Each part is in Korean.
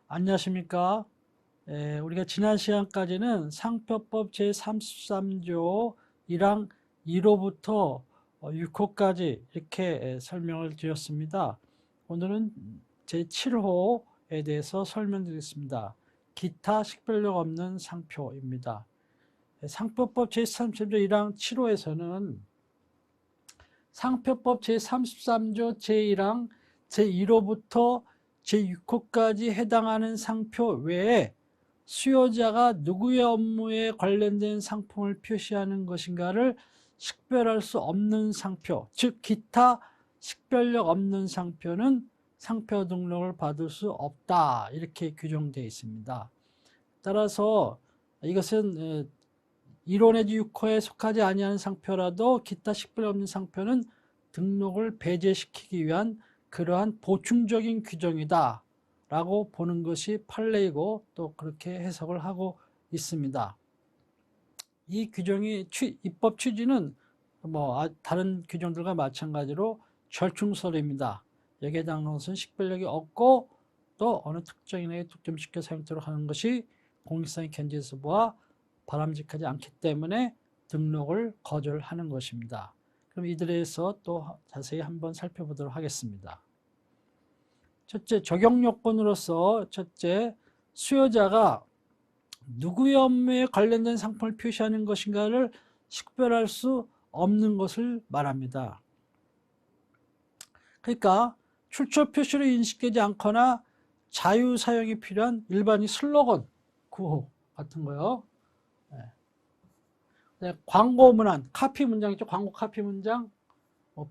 안녕하십니까? 우리가 지난 시간까지는 상표법 제33조 1항 1호부터 6호까지 이렇게 설명을 드렸습니다. 오늘은 제7호에 대해서 설명드리겠습니다. 기타 식별력 없는 상표입니다. 상표법 제33조 1항 7호에서는 상표법 제33조 제1항 제1호부터 제6호까지 해당하는 상표 외에 수요자가 누구의 업무에 관련된 상품을 표시하는 것인가를 식별할 수 없는 상표, 즉 기타 식별력 없는 상표는 상표 등록을 받을 수 없다, 이렇게 규정되어 있습니다. 따라서 이것은 1호 내지 6호에 속하지 아니하는 상표라도 기타 식별 없는 상표는 등록을 배제시키기 위한 그러한 보충적인 규정이다 라고 보는 것이 판례이고 또 그렇게 해석을 하고 있습니다. 이 규정이 입법 취지는 다른 규정들과 마찬가지로 절충설입니다. 여기에 해당하는 것은 식별력이 없고 또 어느 특정인에게 독점시켜 사용토록 하는 것이 공익성의 견지에서 보아 바람직하지 않기 때문에 등록을 거절하는 것입니다. 그럼 이들에 대해서 또 자세히 한번 살펴보도록 하겠습니다. 첫째, 적용 요건으로서 첫째, 수요자가 누구의 업무에 관련된 상품을 표시하는 것인가를 식별할 수 없는 것을 말합니다. 그러니까 출처 표시로 인식되지 않거나 자유 사용이 필요한 일반인 슬로건, 구호 같은 거요. 광고 문안, 카피 문장 있죠? 광고 카피 문장,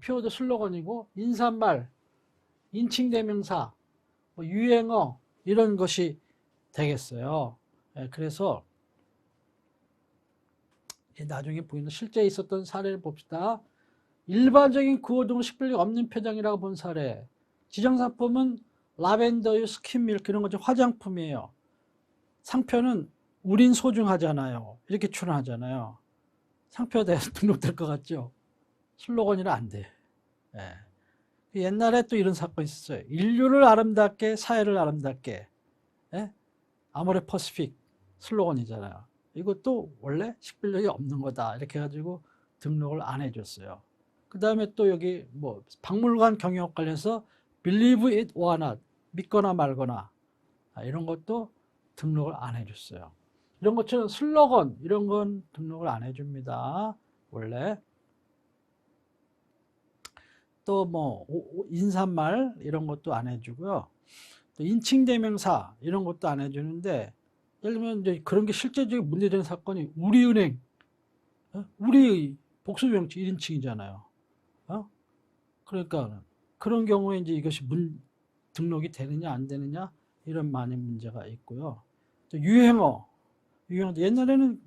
키워드 슬로건이고, 인사말, 인칭대명사, 유행어, 이런 것이 되겠어요. 그래서 나중에 보이는 실제 있었던 사례를 봅시다. 일반적인 구호 등 식별력 없는 표정이라고 본 사례. 지정상품은 라벤더유, 스킨밀크 이런 거죠. 화장품이에요. 상표는 우린 소중하잖아요. 이렇게 출원하잖아요. 상표에 대해서 등록될 것 같죠? 슬로건이라 안 돼. 옛날에 또 이런 사건이 있었어요. 인류를 아름답게, 사회를 아름답게. 아모레 퍼시픽 슬로건이잖아요. 이것도 원래 식별력이 없는 거다. 이렇게 해가지고 등록을 안 해줬어요. 그 다음에 또 여기 박물관 경영 관련해서 believe it or not, 믿거나 말거나 이런 것도 등록을 안 해줬어요. 이런 것처럼 슬로건 이런 건 등록을 안 해줍니다. 원래. 또 인사말 이런 것도 안 해주고요. 또 인칭대명사 이런 것도 안 해주는데, 예를 들면 이제 그런 게 실제적인 문제되는 사건이 우리은행, 우리 복수명칭 1인칭이잖아요. 그러니까 그런 경우에 이제 이것이 등록이 되느냐 안 되느냐 이런 많은 문제가 있고요. 또 유행어 옛날에는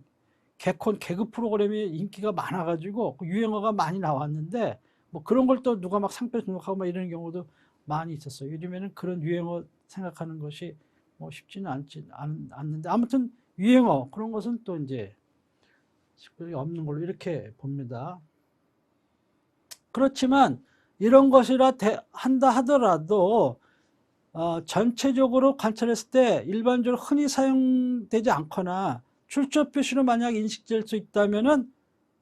개그 프로그램이 인기가 많아가지고 그 유행어가 많이 나왔는데 그런 걸 또 누가 막 상표 등록하고 막 이런 경우도 많이 있었어요. 요즘에는 그런 유행어 생각하는 것이 쉽지는 않는데 아무튼 유행어 그런 것은 또 이제 식별이 없는 걸로 이렇게 봅니다. 그렇지만 이런 것이라 한다 하더라도 전체적으로 관찰했을 때 일반적으로 흔히 사용되지 않거나 출처 표시로 만약 인식될 수 있다면은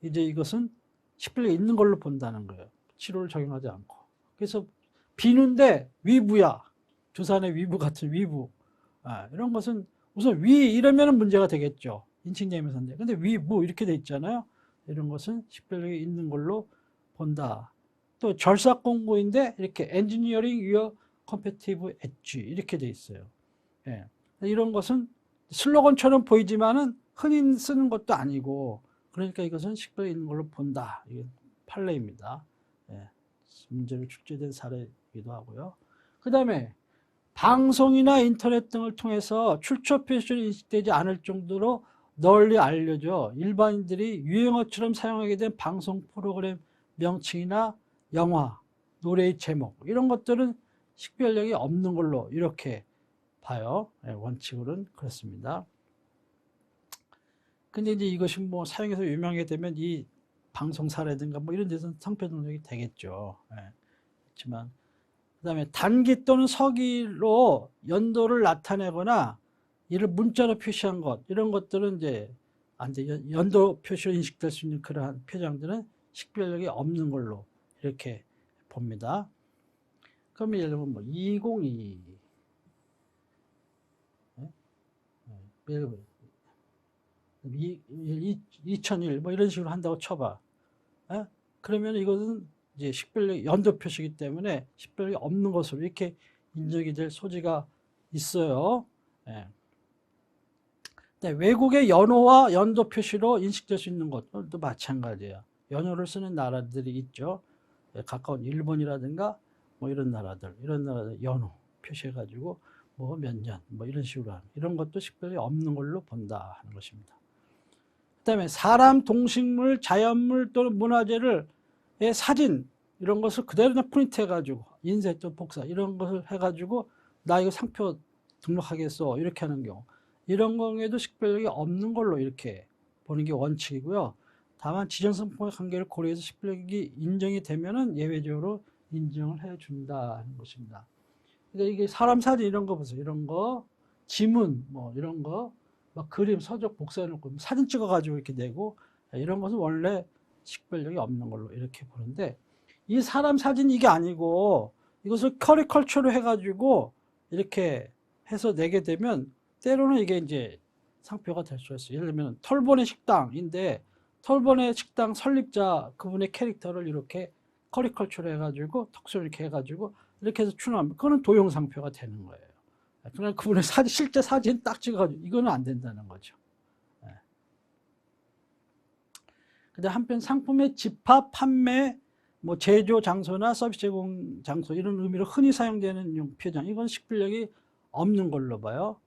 이제 이것은 식별력이 있는 걸로 본다는 거예요. 치료를 적용하지 않고. 그래서 비누인데 위부야. 두산의 위부 같은 위부. 이런 것은 우선 위 이러면 문제가 되겠죠. 인칭대명사인데. 근데 위부 이렇게 돼 있잖아요. 이런 것은 식별력이 있는 걸로 본다. 또 절삭공고인데 이렇게 엔지니어링 유어 컴패티브 엣지 이렇게 돼 있어요. 이런 것은 슬로건처럼 보이지만은 흔히 쓰는 것도 아니고, 그러니까 이것은 식별이 있는 걸로 본다. 이게 판례입니다. 문제로 출제된 사례이기도 하고요. 그 다음에 방송이나 인터넷 등을 통해서 출처 표시로 인식되지 않을 정도로 널리 알려져 일반인들이 유행어처럼 사용하게 된 방송 프로그램 명칭이나 영화, 노래의 제목 이런 것들은 식별력이 없는 걸로 이렇게 봐요. 원칙으로는 그렇습니다. 근데 이제 이것이 사용해서 유명하게 되면 이 방송사라든가 이런 데서는 상표 등록이 되겠죠. 그렇지만 다음에 단기 또는 서기로 연도를 나타내거나 이를 문자로 표시한 것, 이런 것들은 이제 안 돼. 연도 표시로 인식될 수 있는 그러한 표장들은 식별력이 없는 걸로 이렇게 봅니다. 그러면 예를 들면 뭐 2022, 예를 들면 2001 뭐 이런 식으로 한다고 쳐봐. 그러면 이것은 이제 식별력 연도 표시이기 때문에 식별력이 없는 것으로 이렇게 인정이 될 소지가 있어요. 외국의 연호와 연도 표시로 인식될 수 있는 것도 마찬가지예요. 연호를 쓰는 나라들이 있죠. 가까운 일본이라든가 뭐 이런 나라들 연호 표시해가지고 뭐 몇 년 뭐 이런 식으로 하는 이런 것도 식별력이 없는 걸로 본다 하는 것입니다. 그다음에 사람, 동식물, 자연물 또는 문화재를 사진 이런 것을 그대로 프린트 해가지고 인쇄 또 복사 이런 것을 해가지고 나 이거 상표 등록하겠어 이렇게 하는 경우 이런 경우에도 식별력이 없는 걸로 이렇게 보는 게 원칙이고요. 다만 지정상품의 관계를 고려해서 식별력이 인정이 되면은 예외적으로 인정을 해준다는 것입니다. 그러니까 이게 사람 사진 이런 거 보세요. 이런 거 지문 뭐 이런 거 막 그림 서적 복사해놓고 사진 찍어가지고 이렇게 내고 이런 것은 원래 식별력이 없는 걸로 이렇게 보는데 이 사람 사진 이게 아니고 이것을 커리컬처로 해가지고 이렇게 해서 내게 되면 때로는 이게 이제 상표가 될 수 있어요. 예를 들면 털보네 식당인데 털보네 식당 설립자 그분의 캐릭터를 이렇게 커리컬처로 해가지고 턱수를 이렇게 해가지고 이렇게 해서 출원하면 그거는 도용 상표가 되는 거예요. 그냥 그분의 사진, 실제 사진 딱 찍어가지고 이거는 안 된다는 거죠. 근데 한편 상품의 집합, 판매, 뭐 제조 장소나 서비스 제공 장소 이런 의미로 흔히 사용되는 표장 이건 식별력이 없는 걸로 봐요.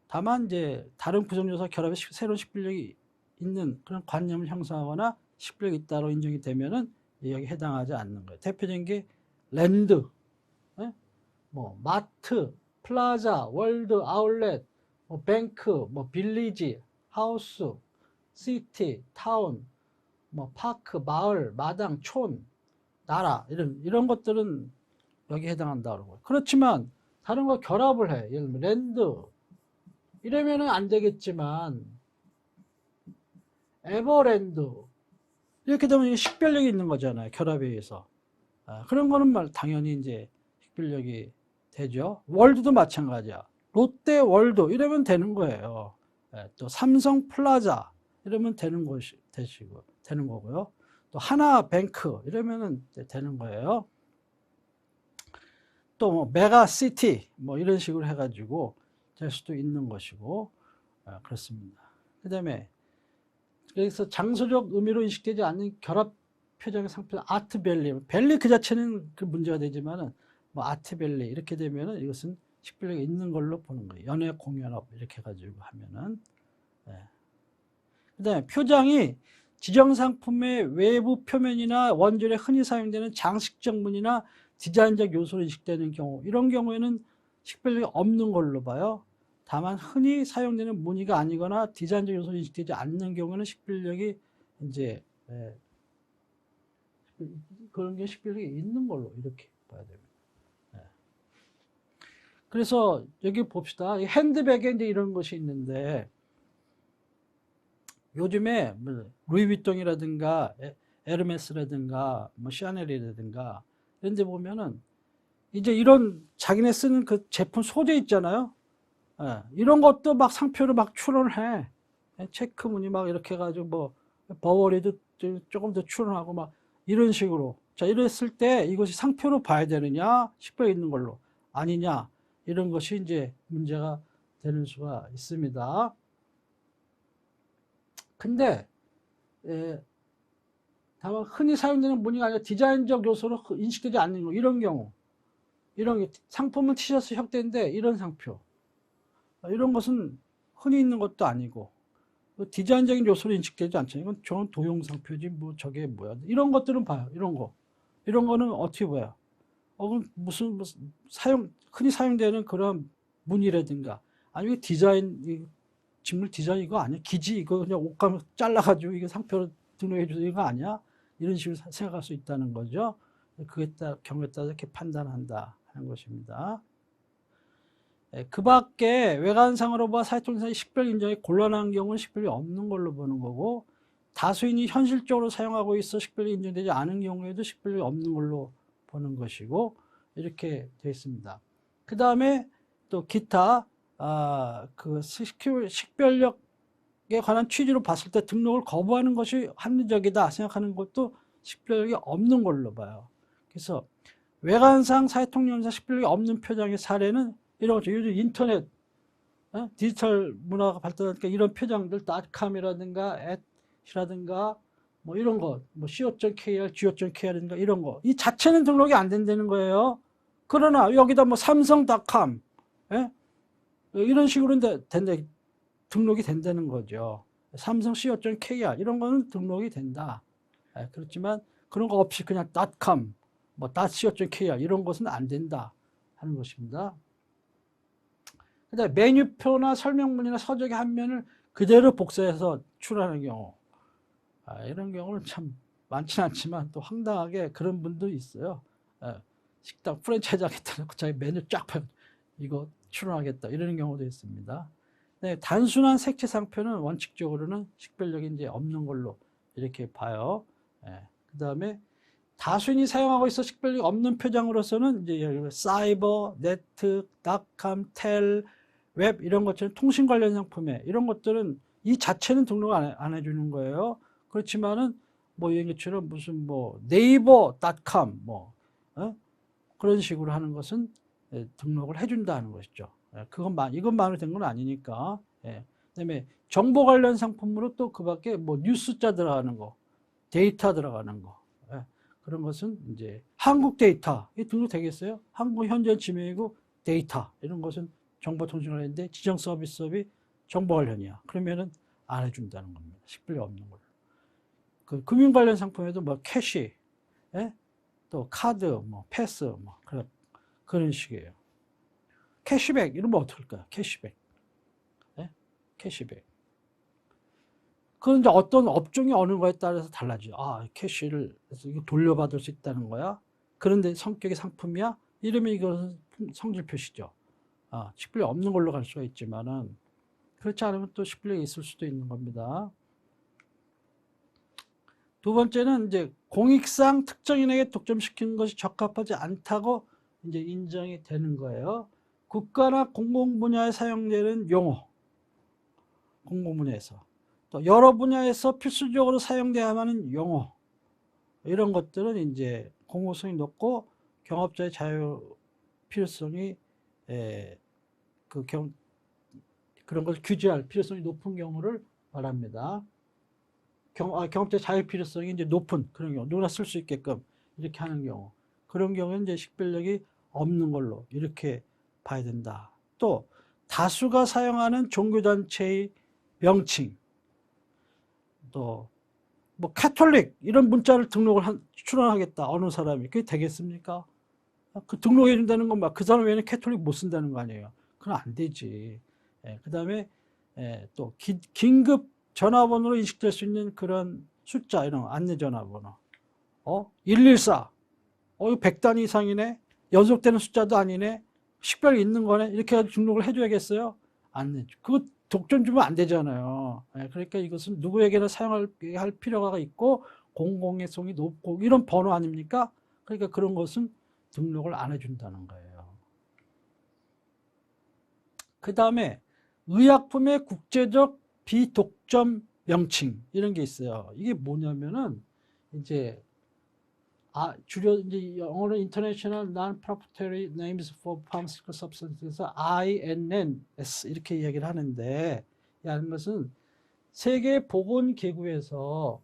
다만 이제 다른 구성 요소와 결합해 새로운 식별력이 있는 그런 관념을 형성하거나 식별력이 있다로 인정이 되면은 여기 해당하지 않는 거예요. 대표적인 게 랜드, 뭐 마트, 플라자, 월드, 아울렛, 뭐 뱅크, 뭐 빌리지, 하우스, 시티, 타운, 뭐 파크, 마을, 마당, 촌, 나라 이런 것들은 여기 해당한다 그러고 그렇지만 다른 거 결합을 해. 예를 들면 랜드 이러면은 안 되겠지만 에버랜드 이렇게 되면 식별력이 있는 거잖아요. 결합에 의해서 그런 거는 당연히 이제 식별력이 되죠. 월드도 마찬가지야. 롯데 월드 이러면 되는 거예요. 또 삼성 플라자 이러면 되는 거고요. 또 하나뱅크 이러면은 되는 거예요. 또 뭐 메가시티 뭐 이런 식으로 해가지고 될 수도 있는 것이고 그렇습니다. 그다음에 그래서 장소적 의미로 인식되지 않는 결합 표정의 상표 아트밸리 밸리 그 자체는 그 문제가 되지만은 뭐 아트밸리 이렇게 되면은 이것은 식별력이 있는 걸로 보는 거예요. 연예 공연업 이렇게 해가지고 하면은 그다음에 표장이 지정 상품의 외부 표면이나 원줄에 흔히 사용되는 장식적 무늬나 디자인적 요소로 인식되는 경우 이런 경우에는 식별력이 없는 걸로 봐요. 다만 흔히 사용되는 무늬가 아니거나 디자인적 요소로 인식되지 않는 경우는 식별력이 이제 그런 게 식별력이 있는 걸로 이렇게 봐야 됩니다. 그래서 여기 봅시다. 핸드백에 이제 이런 것이 있는데 요즘에 루이비통이라든가 에르메스라든가 뭐 샤넬이라든가 이런 데 보면은 이제 이런 자기네 쓰는 그 제품 소재 있잖아요. 이런 것도 막 상표로 막 출원을 해. 체크 무늬 막 이렇게 해가지고 뭐 버버리도 조금 더 출원하고 막 이런 식으로. 자, 이랬을 때 이것이 상표로 봐야 되느냐, 식별이 있는 걸로 아니냐 이런 것이 이제 문제가 되는 수가 있습니다. 근데 다만 흔히 사용되는 무늬가 아니라 디자인적 요소로 인식되지 않는 거 이런 경우 이런 상품은 티셔츠 협대인데 이런 상표 이런 것은 흔히 있는 것도 아니고 디자인적인 요소로 인식되지 않잖아요. 이건 저건 도용 상표지 뭐 저게 뭐야 이런 것들은 봐요. 이런 거는 어떻게 봐요? 무슨 흔히 사용되는 그런 무늬라든가 아니면 디자인 직물 디자인 이거 아니야? 기지 이거 그냥 옷감 잘라가지고 이거 상표로 등록해 주세요 이거 아니야? 이런 식으로 생각할 수 있다는 거죠. 그에 따라 경우에 따라 이렇게 판단한다 하는 것입니다. 그 밖에 외관상으로 봐 사회통신사의 식별 인정이 곤란한 경우는 식별이 없는 걸로 보는 거고, 다수인이 현실적으로 사용하고 있어 식별이 인정되지 않은 경우에도 식별이 없는 걸로 보는 것이고, 이렇게 되어 있습니다. 그 다음에 또 기타 그 식별력에 관한 취지로 봤을 때 등록을 거부하는 것이 합리적이다 생각하는 것도 식별력이 없는 걸로 봐요. 그래서 외관상 사회통신사 식별력이 없는 표장의 사례는 이런 거죠. 요즘 인터넷 디지털 문화가 발달하니까 이런 표장들 닷컴이라든가 @이라든가 뭐 이런 거, 뭐 co.kr, go.kr인가 이런 거, 이 자체는 등록이 안 된다는 거예요. 그러나 여기다 뭐 삼성닷컴 이런 식으로 등록이 된다는 거죠. 삼성 co.kr 이런 거는 등록이 된다. 그렇지만 그런 거 없이 그냥 .com, 뭐 .co.kr 이런 것은 안 된다 하는 것입니다. 근데 메뉴표나 설명문이나 서적의 한 면을 그대로 복사해서 출하는 경우, 이런 경우는 참 많지는 않지만 또 황당하게 그런 분도 있어요. 식당 프랜차이즈 하겠다 고 자기 메뉴 쫙 펴 이거 출원하겠다 이러는 경우도 있습니다. 네, 단순한 색채 상표는 원칙적으로는 식별력이 이제 없는 걸로 이렇게 봐요. 그 다음에 다수인이 사용하고 있어 식별력이 없는 표장으로서는 이제 사이버, 네트, 닷컴, 텔, 웹 이런 것처럼 통신 관련 상품에 이런 것들은 이 자체는 등록 안 해주는 거예요. 그렇지만은 뭐 이런 것처럼 무슨 뭐 네이버닷컴 뭐 그런 식으로 하는 것은 등록을 해준다는 것이죠. 이것만으로 된 건 아니니까. 그다음에 정보 관련 상품으로 또 그밖에 뭐 뉴스자 들어가는 거, 데이터 들어가는 거, 그런 것은 이제 한국 데이터 이 등록되겠어요? 한국 현재 지명이고 데이터 이런 것은 정보통신 관련인데 지정 서비스업이 정보 관련이야. 그러면은 안 해준다는 겁니다. 식별이 없는 걸로. 그 금융 관련 상품에도 뭐 캐시, 또 카드, 뭐 패스, 뭐 그런 식이에요. 캐시백 이런 거 어떨까요? 캐시백, 캐시백. 그건 이제 어떤 업종이 어느 거에 따라서 달라져. 캐시를 이거 돌려받을 수 있다는 거야. 그런데 성격의 상품이야? 이러면 이것은 성질 표시죠. 식별이 없는 걸로 갈 수가 있지만은 그렇지 않으면 또 식별력이 있을 수도 있는 겁니다. 두 번째는 이제 공익상 특정인에게 독점시키는 것이 적합하지 않다고 이제 인정이 되는 거예요. 국가나 공공 분야에 사용되는 용어, 공공 분야에서 또 여러 분야에서 필수적으로 사용돼야만 하는 용어, 이런 것들은 이제 공공성이 높고 경업자의 자유 필요성이 그런 것을 규제할 필요성이 높은 경우를 말합니다. 경업자 자유 필요성이 이제 높은 그런 경우, 누구나 쓸 수 있게끔 이렇게 하는 경우, 그런 경우는 이제 식별력이 없는 걸로 이렇게 봐야 된다. 또 다수가 사용하는 종교단체의 명칭, 또 뭐 카톨릭 이런 문자를 출원하겠다 어느 사람이, 그게 되겠습니까? 그 등록해 준다는 건 막 그 사람 외에는 캐톨릭 못 쓴다는 거 아니에요. 그건 안 되지. 그 다음에 또 긴급 전화번호로 인식될 수 있는 그런 숫자, 이런 안내 전화번호, 114, 이거 100단위 이상이네, 연속되는 숫자도 아니네, 식별이 있는 거네, 이렇게 해서 등록을 해줘야겠어요? 안 해줘. 그거 독점 주면 안 되잖아요. 그러니까 이것은 누구에게나 사용할 필요가 있고 공공성이 높고 이런 번호 아닙니까? 그러니까 그런 것은 등록을 안 해준다는 거예요. 그 다음에 의약품의 국제적 비독점 명칭 이런 게 있어요. 이게 뭐냐면은 이제 주로 이제 영어로 International Non-Proprietary Names for Pharmaceutical Substances, INNS 이렇게 이야기를 하는데, 하는 것은 세계보건기구에서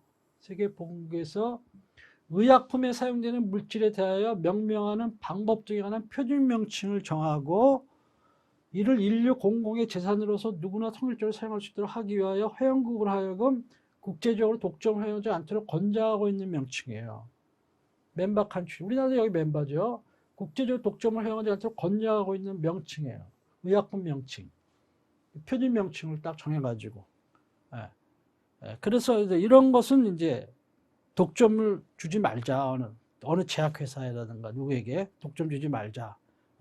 의약품에 사용되는 물질에 대하여 명명하는 방법 등에 관한 표준 명칭을 정하고 이를 인류 공공의 재산으로서 누구나 통일적으로 사용할 수 있도록 하기 위하여 회원국을 하여금 국제적으로 독점을 허용하지 않도록 권장하고 있는 명칭이에요. 멤버 칸트리, 우리나라도 여기 멤버죠. 국제적으로 독점을 허용하지 않도록 권장하고 있는 명칭이에요. 의약품 명칭, 표준 명칭을 딱 정해가지고. 그래서 이런 것은 이제 독점을 주지 말자, 어느 제약회사라든가 누구에게 독점 주지 말자,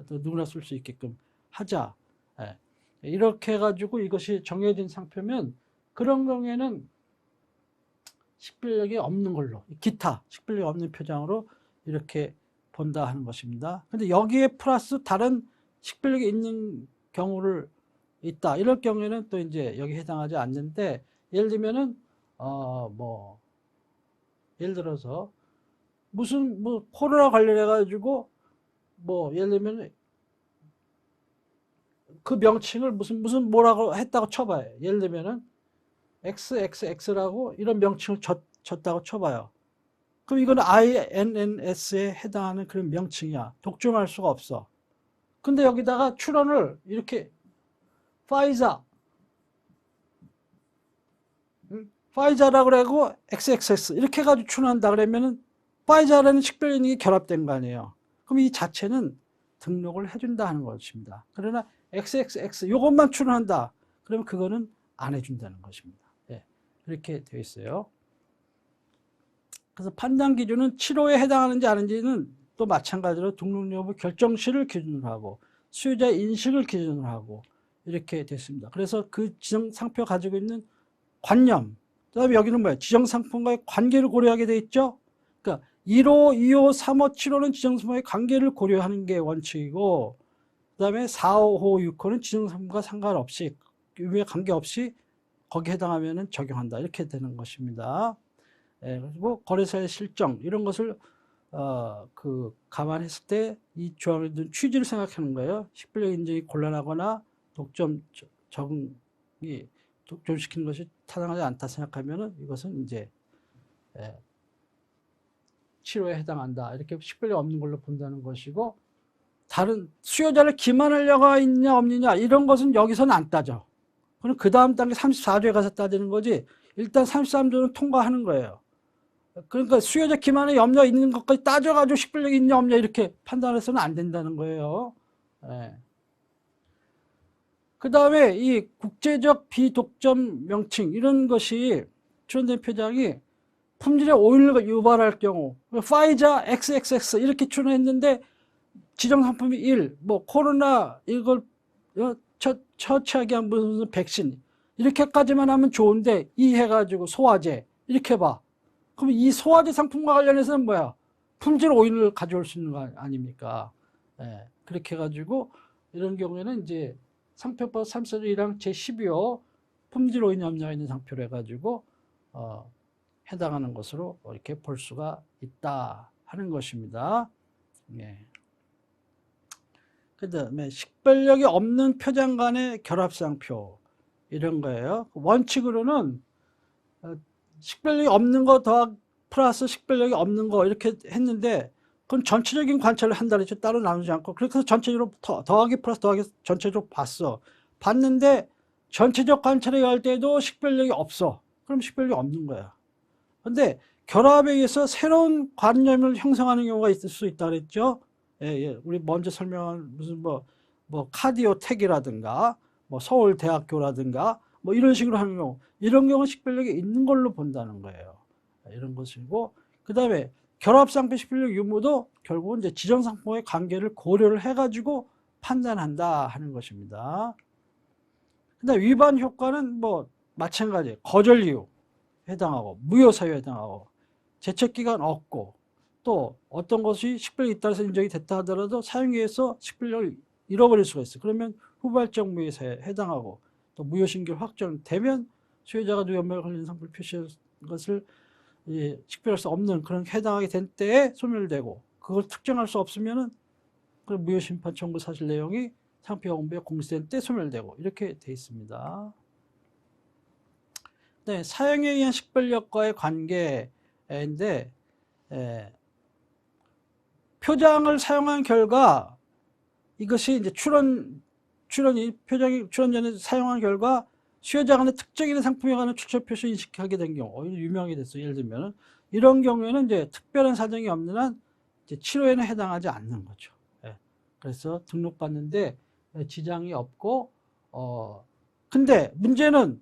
또 누구나 쓸 수 있게끔 하자. 예. 이렇게 해가지고 이것이 정해진 상표면 그런 경우에는 식별력이 없는 걸로, 기타 식별력이 없는 표장으로 이렇게 본다 하는 것입니다. 근데 여기에 플러스 다른 식별력이 있는 경우를 있다. 이럴 경우에는 또 이제 여기 해당하지 않는데, 예를 들면은 예를 들어서 무슨 코로나 관련해 가지고 예를 들면 그 명칭을 무슨 뭐라고 했다고 쳐봐요. 예를 들면은 XXX라고 이런 명칭을 줬다고 쳐봐요. 그럼 이거는 INNS에 해당하는 그런 명칭이야. 독점할 수가 없어. 근데 여기다가 출원을 이렇게 파이자라고 그러고 XXX 이렇게 해가지고 출원한다 그러면은 파이자라는 식별력이 결합된 거 아니에요. 그럼 이 자체는 등록을 해준다 하는 것입니다. 그러나 XXX 이것만 출원한다. 그러면 그거는 안 해준다는 것입니다. 예, 이렇게 되어 있어요. 그래서 판단 기준은 7호에 해당하는지 아닌지는 또 마찬가지로 등록 여부 결정시를 기준으로 하고 수요자 인식을 기준으로 하고 이렇게 됐습니다. 그래서 그 지정 상표 가지고 있는 관념, 그다음에 여기는 뭐예요? 지정 상품과의 관계를 고려하게 돼 있죠. 그러니까 1호, 2호, 3호, 7호는 지정 상품과의 관계를 고려하는 게 원칙이고, 그다음에 4호, 6호는 지정 상품과 상관없이 의미에 관계없이 거기에 해당하면 적용한다. 이렇게 되는 것입니다. 예, 그리고 거래사의 실정 이런 것을 감안했을 때 이 조항에 든 취지를 생각하는 거예요. 식별력 인정이 곤란하거나 독점시키는 것이 타당하지 않다 생각하면은 이것은 이제 치료에 해당한다. 이렇게 식별력 없는 걸로 본다는 것이고, 다른 수요자를 기만할 여가 있냐 없느냐 이런 것은 여기서는 안 따져. 그럼 그 다음 단계 34조에 가서 따지는 거지. 일단 33조는 통과하는 거예요. 그러니까 수요자 기만의 염려가 있는 것까지 따져가지고 식별력이 있냐 없냐 이렇게 판단해서는 안 된다는 거예요. 예. 그 다음에 이 국제적 비독점 명칭 이런 것이 출원된 표장이 품질의 오인을 유발할 경우, 파이자 XXX 이렇게 출원했는데 지정 상품이 1, 코로나 이걸 처치하게 한 무슨 백신 이렇게까지만 하면 좋은데 이 해가지고 소화제 이렇게 봐. 그럼 이 소화제 상품과 관련해서는 뭐야? 품질 오인을 가져올 수 있는 거 아닙니까? 예, 그렇게 해가지고 이런 경우에는 이제 상표법 3조 1항 제12호 품질 오인 염려가 있는 상표로 해가지고 해당하는 것으로 이렇게 볼 수가 있다 하는 것입니다. 예. 그 다음에 식별력이 없는 표장 간의 결합상표 이런 거예요. 원칙으로는 식별력이 없는 거 더하기 플러스 식별력이 없는 거 이렇게 했는데, 그건 전체적인 관찰을 한다 그랬죠. 따로 나누지 않고. 그래서 전체적으로 더하기 플러스 더하기 전체적으로 봤는데 전체적 관찰에 갈 때도 식별력이 없어. 그럼 식별력이 없는 거야. 근데 결합에 의해서 새로운 관념을 형성하는 경우가 있을 수 있다 그랬죠. 예. 우리 먼저 설명한 무슨 카디오텍이라든가 서울대학교라든가 이런 식으로 하는 경우, 이런 경우 식별력이 있는 걸로 본다는 거예요. 이런 것이고, 그 다음에 결합상표 식별력 유무도 결국은 이제 지정상품과의 관계를 고려를 해가지고 판단한다 하는 것입니다. 근데 위반 효과는 마찬가지, 거절 이유 해당하고, 무효 사유 해당하고, 제척기간 없고, 또 어떤 것이 식별력이 있다 해서 인정이 됐다 하더라도 사용에 서 식별력을 잃어버릴 수가 있어. 그러면 후발적 무효사유에 해당하고, 또 무효신결 확정되면 수요자가 누연멸 관련 상품을 표시한 것을 식별할 수 없는 그런 해당하게 된 때에 소멸되고, 그걸 특정할 수 없으면은 그 무효심판 청구 사실 내용이 상표 공부에 공시된 때 소멸되고 이렇게 돼 있습니다. 네, 사용에 의한 식별력과의 관계인데, 표장을 사용한 결과 이것이 이제 출원 전에 사용한 결과 수요자 간의 특정인의 상품에 관한 출처 표시 인식하게 된 경우, 유명하게 됐어요. 예를 들면 이런 경우에는 이제 특별한 사정이 없는 한 이제 7호에는 해당하지 않는 거죠. 예. 그래서 등록받는데 지장이 없고, 근데 문제는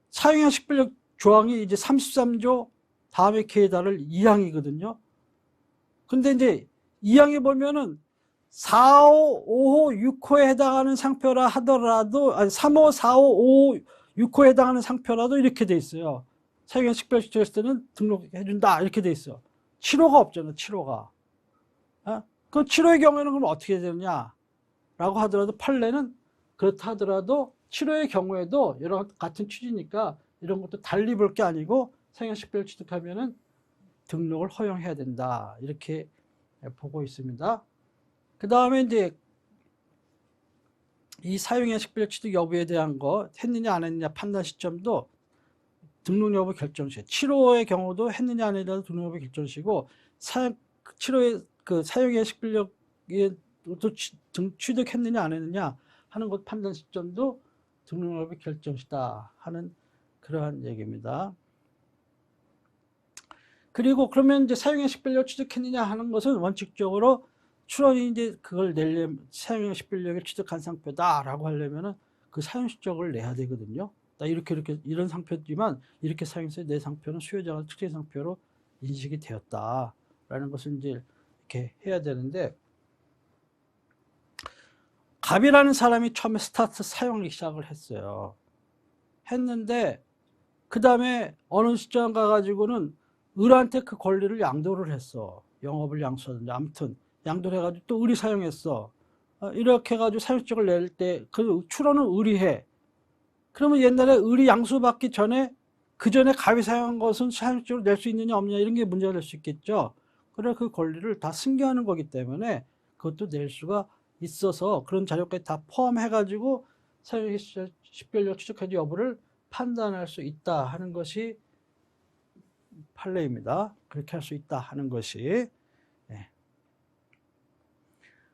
사용한 식별력 조항이 이제 33조 다음에 기회에 달을 2항이거든요. 근데 이제 2항에 보면은 4호, 5호, 6호에 해당하는 상표라 하더라도, 아니, 3호, 4호, 5호, 6호에 해당하는 상표라도 이렇게 돼 있어요. 사용자 식별시켰을 때는 등록해준다. 이렇게 돼 있어. 7호가 없잖아, 7호가. 어? 그 7호의 경우에는 그럼 어떻게 되느냐? 라고 하더라도 판례는 그렇다 하더라도 7호의 경우에도 여러 같은 취지니까 이런 것도 달리 볼 게 아니고 사용자 식별 취득하면은 등록을 허용해야 된다. 이렇게 보고 있습니다. 그 다음에 이제 이 사용자 식별 취득 여부에 대한 거 했느냐 안 했느냐 판단 시점도 등록 여부 결정시 7호의 경우도 했느냐 안 했느냐 등록 여부 결정시고 7호의 그 사용자 식별력에 또 취득했느냐 안 했느냐 하는 것 판단 시점도 등록 여부 결정시다 하는 그러한 얘기입니다. 그리고 그러면 이제 사용자 식별력 취득했느냐 하는 것은 원칙적으로 출원이 이제 그걸 내려면 사용자 식별력을 취득한 상표다라고 하려면은 그 사용 실적을 내야 되거든요. 나 이렇게 이런 상표지만 이렇게 사용해서 내 상표는 수요자가 특정 상표로 인식이 되었다라는 것을 이제 이렇게 해야 되는데 갑이라는 사람이 처음에 스타트 사용하기 시작을 했어요. 했는데 그 다음에 어느 시점 가가지고는 을한테 그 권리를 양도를 했어. 영업을 양수하든지 아무튼 양도를 해가지고 또 을이 사용했어. 이렇게 해가지고 사용증을 낼 때 그 출원은 을이 해. 그러면 옛날에 을이 양수받기 전에 그 전에 갑이 사용한 것은 사용증을 낼 수 있느냐 없느냐 이런 게 문제가 될 수 있겠죠. 그래 그 권리를 다 승계하는 거기 때문에 그것도 낼 수가 있어서 그런 자료까지 다 포함해가지고 사용 식별력 취득해지 여부를 판단할 수 있다 하는 것이 판례입니다. 그렇게 할 수 있다 하는 것이.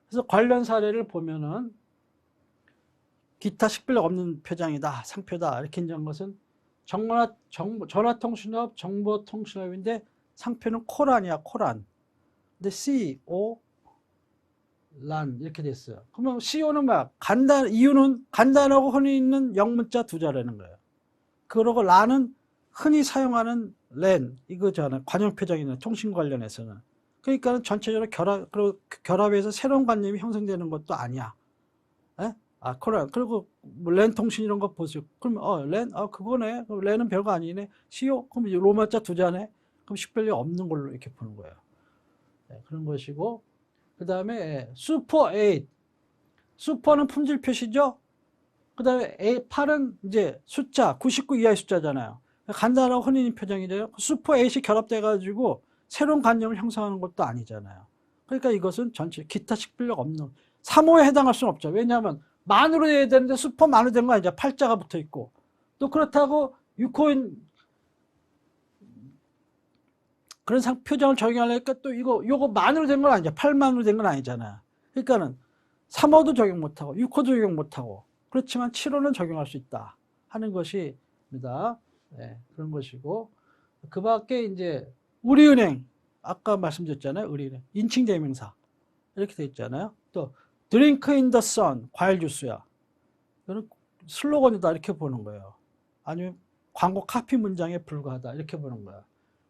그래서 관련 사례를 보면은 기타 식별력 없는 표장이다, 상표다 이렇게 인정한 것은 전화통신업, 정보통신업인데 상표는 코란이야, 코란. 근데 CO 란 이렇게 됐어요. 그러면 CO는 뭐야? 이유는 간단하고 흔히 있는 영문자 두 자라는 거예요. 그러고 란은 흔히 사용하는 랜 이거잖아요. 관용 표장이나 통신 관련해서는. 그러니까 전체적으로 결합해서 새로운 관념이 형성되는 것도 아니야. 에? 코란. 그리고 뭐 랜 통신 이런 거 보세요. 그러면 랜 그거네. 그럼 랜은 별거 아니네. CO 그럼 로마자 두 자네. 그럼 식별력 없는 걸로 이렇게 보는 거예요. 네, 그런 것이고 그 다음에 슈퍼 8. 슈퍼는 품질 표시죠. 그 다음에 8은 이제 숫자 99 이하의 숫자잖아요. 간단하고 흔히 있는 표정이잖아요. 슈퍼 8이 결합돼가지고 새로운 관념을 형성하는 것도 아니잖아요. 그러니까 이것은 전체 기타 식별력 없는 3호에 해당할 수는 없죠. 왜냐하면 만으로 해야 되는데 슈퍼 만으로 된 거 아니죠. 팔자가 붙어 있고 또 그렇다고 6호인 그런 표정을 적용하려니까 또 이거 만으로 된 건 아니죠. 8만으로 된 건 아니잖아요. 그러니까는 3호도 적용 못하고 6호도 적용 못하고 그렇지만 7호는 적용할 수 있다 하는 것입니다. 네, 그런 것이고 그 밖에 이제 우리은행 아까 말씀드렸잖아요. 우리은행 인칭 대명사 이렇게 돼 있잖아요. 또 드링크 인 더 선 과일 주스야. 이거는 슬로건이다 이렇게 보는 거예요. 아니면 광고 카피 문장에 불과하다 이렇게 보는 거야.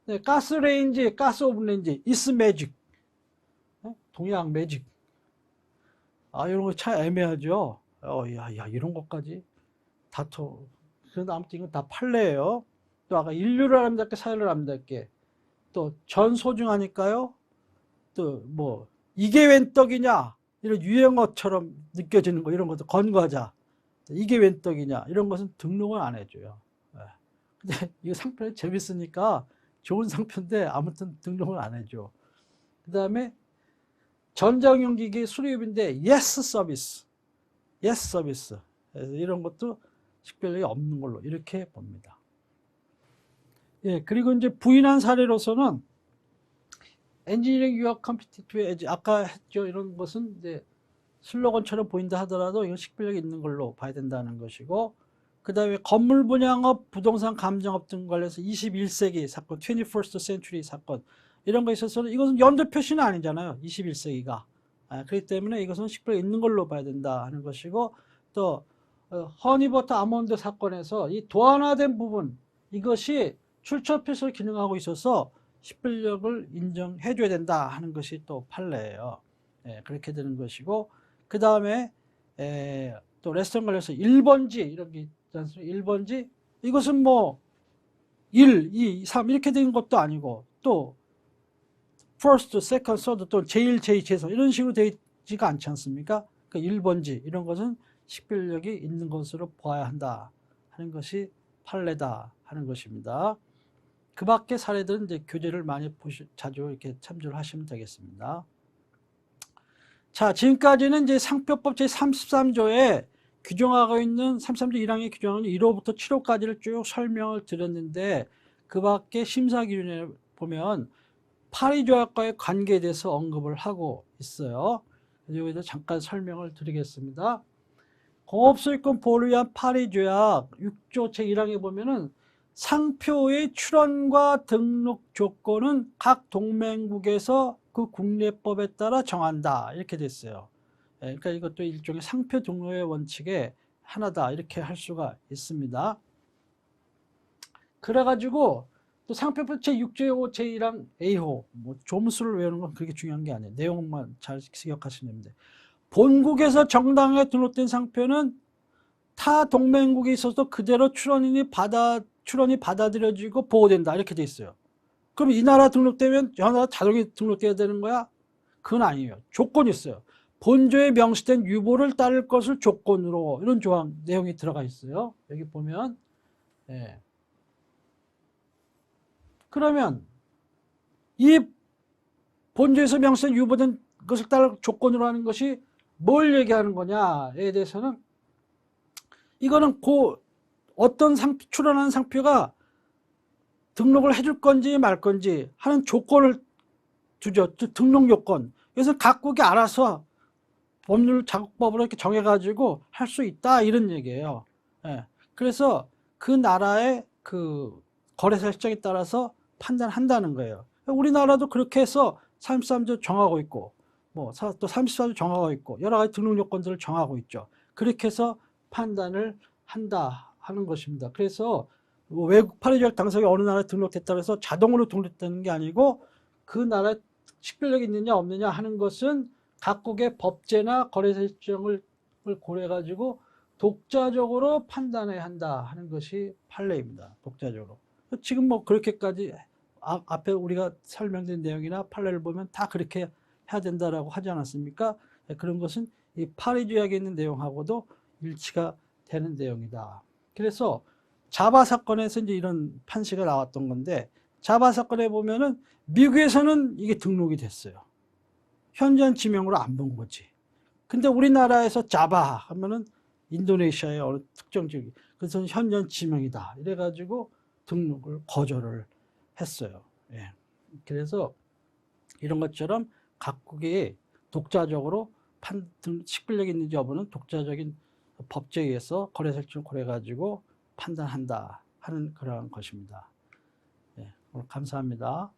네, 가스레인지, 가스오븐레인지, is magic. 동양 매직. 이런 거 참 애매하죠. 이런 것까지 다퉈. 그런데 아무튼 이건 다 판례예요. 또 아까 인류를 아름답게 사회를 아름답게. 또 전 소중하니까요. 또 뭐 이게 웬 떡이냐 이런 유행어처럼 느껴지는 거 이런 것도 건과자. 이게 웬 떡이냐 이런 것은 등록을 안 해줘요. 근데 이거 상표는 재밌으니까 좋은 상표인데 아무튼 등록을 안 해줘. 그 다음에 전자용기기 수리업인데 yes 서비스, yes 서비스 이런 것도 식별력이 없는 걸로 이렇게 봅니다. 예, 그리고 이제 부인한 사례로서는 엔지니어링 유학 컴피티티브 에지 아까 했죠. 이런 것은 이제 슬로건처럼 보인다 하더라도 이건 식별력이 있는 걸로 봐야 된다는 것이고 그 다음에 건물 분양업, 부동산 감정업 등 관련해서 21세기 사건, 21st century 사건 이런 거에 있어서는 이것은 연도 표시는 아니잖아요. 21세기가. 그렇기 때문에 이것은 식별력이 있는 걸로 봐야 된다 하는 것이고 또 허니버터 아몬드 사건에서 이 도안화된 부분 이것이 출처 표시로 기능하고 있어서 식별력을 인정해 줘야 된다 하는 것이 또 판례예요. 예, 그렇게 되는 것이고, 그 다음에 또 레스토랑 관련해서 1번지 이런 게 있지 않습니까? 1번지 이것은 뭐 1, 2, 3 이렇게 되는 것도 아니고 또 first, second, third 또 제1, 제2, 제3 이런 식으로 되지가 않지 않습니까? 그 1번지 이런 것은 식별력이 있는 것으로 보아야 한다 하는 것이 판례다 하는 것입니다. 그 밖의 사례들은 이제 교재를 많이 자주 이렇게 참조를 하시면 되겠습니다. 자, 지금까지는 이제 상표법 제33조에 규정하고 있는 33조 1항에 규정하는 1호부터 7호까지를 쭉 설명을 드렸는데, 그 밖에 심사 기준에 보면 파리조약과의 관계에 대해서 언급을 하고 있어요. 여기서 잠깐 설명을 드리겠습니다. 공업소유권 보호를 위한 파리조약 6조 제1항에 보면은 상표의 출원과 등록 조건은 각 동맹국에서 그 국내법에 따라 정한다 이렇게 됐어요. 그러니까 이것도 일종의 상표 등록의 원칙의 하나다 이렇게 할 수가 있습니다. 그래가지고 또 상표법 제6조 제1항 A호 뭐 조문수를 외우는 건 그렇게 중요한 게 아니에요. 내용만 잘 기억하시면 됩니다. 본국에서 정당하게 등록된 상표는 타 동맹국에 있어서 그대로 출원이 받아들여지고 보호된다 이렇게 돼 있어요. 그럼 이 나라 등록되면 저 나라 자동이 등록돼야 되는 거야? 그건 아니에요. 조건이 있어요. 본조에 명시된 유보를 따를 것을 조건으로 이런 조항 내용이 들어가 있어요. 여기 보면 예. 그러면 이 본조에서 명시된 유보된 것을 따를 조건으로 하는 것이 뭘 얘기하는 거냐에 대해서는 이거는 어떤 출원하는 상표가 등록을 해줄 건지 말 건지 하는 조건을 두죠. 등록 요건. 그래서 각국이 알아서 법률 작업법으로 이렇게 정해가지고 할 수 있다 이런 얘기예요. 예. 그래서 그 나라의 그 거래사 실정에 따라서 판단한다는 거예요. 우리나라도 그렇게 해서 33조 정하고 있고, 뭐 또 34조 정하고 있고, 여러 가지 등록 요건들을 정하고 있죠. 그렇게 해서 판단을 한다 하는 것입니다. 그래서 외국 파리조약 당사국이 어느 나라에 등록됐다고 해서 자동으로 등록되는 게 아니고 그 나라에 식별력이 있느냐 없느냐 하는 것은 각국의 법제나 거래사 실정을 고려해가지고 독자적으로 판단해야 한다 하는 것이 판례입니다. 독자적으로. 지금 뭐 그렇게까지 앞에 우리가 설명된 내용이나 판례를 보면 다 그렇게 해야 된다라고 하지 않았습니까? 그런 것은 이 파리조약에 있는 내용하고도 일치가 되는 내용이다. 그래서 자바 사건에서 이제 이런 판시가 나왔던 건데, 자바 사건에 보면은 미국에서는 이게 등록이 됐어요. 현지한 지명으로 안 본 거지. 근데 우리나라에서 자바 하면은 인도네시아의 어느 특정 지역, 그래서 현지한 지명이다. 이래가지고 등록을 거절을 했어요. 예. 그래서 이런 것처럼 각국이 독자적으로 식별력이 있는지 여부는 독자적인 법제에 의해서 거래사 실정을 고려해가지고 판단한다 하는 그러한 것입니다. 예, 오늘 감사합니다.